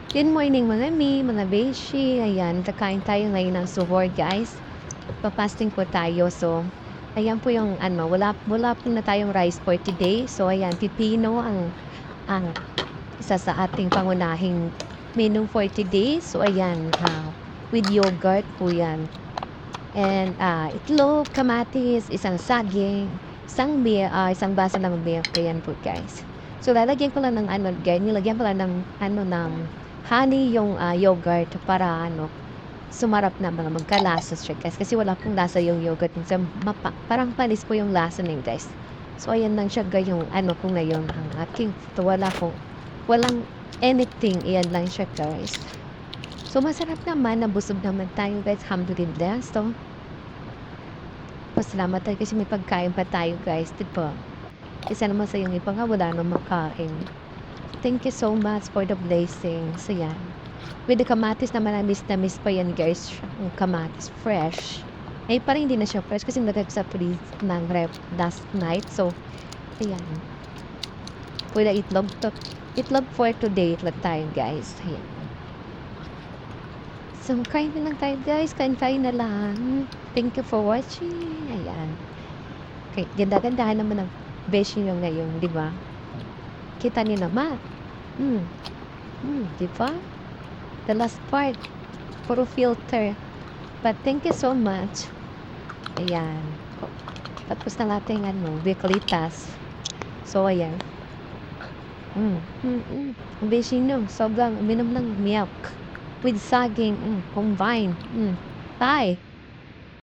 Good morning mga mga beshi. Ayan, kakain tayo ngayon ng suhoor guys. Papasting po tayo. So, ayan po yung wala po na tayong rice for today. So, ayan, pipino ang isa sa ating pangunahing menu for today. So, ayan, with yogurt po yan. And itlog, kamatis, isang saging, isang baso ng milk. Ayan po guys. So, lalagyan ko lang ng guys, nilagyan ko lang ng honey yung yogurt para sumarap na mga magkalasa siya guys. Kasi wala pong lasa yung yogurt. Parang panis po yung lasa niya guys. So, ayan lang siya guys yung po ngayon ang aking ito. Walang anything. Iyan lang siya guys. So, masarap naman. Nabusog naman tayo guys. Alhamdulillah. So, pasalamat tayo kasi may pagkain pa tayo guys. Diba? Isa naman sa yung iba nga wala nang makain. Thank you so much for the blessing. So, yan. With the kamatis naman, na miss pa yan, guys. Ang kamatis, fresh. Eh, parang hindi na siya fresh kasi nagag sa freeze ng rep last night. So, ayan. Pwede itlog to. Itlog for today. Itlog tayo, guys. Ayan. So, kain na lang tayo, guys. Kain na lang. Thank you for watching. Ayan. Okay, ganda-gandahan naman ang beshi nyo ngayon, di ba? Kita niyo naman. Di ba? The last part, puro filter. But thank you so much. Ayan. Tapos na natin weekly task. So, ayan. Beshi nyo, sobrang uminom ng milk with saging. Combine. Bye.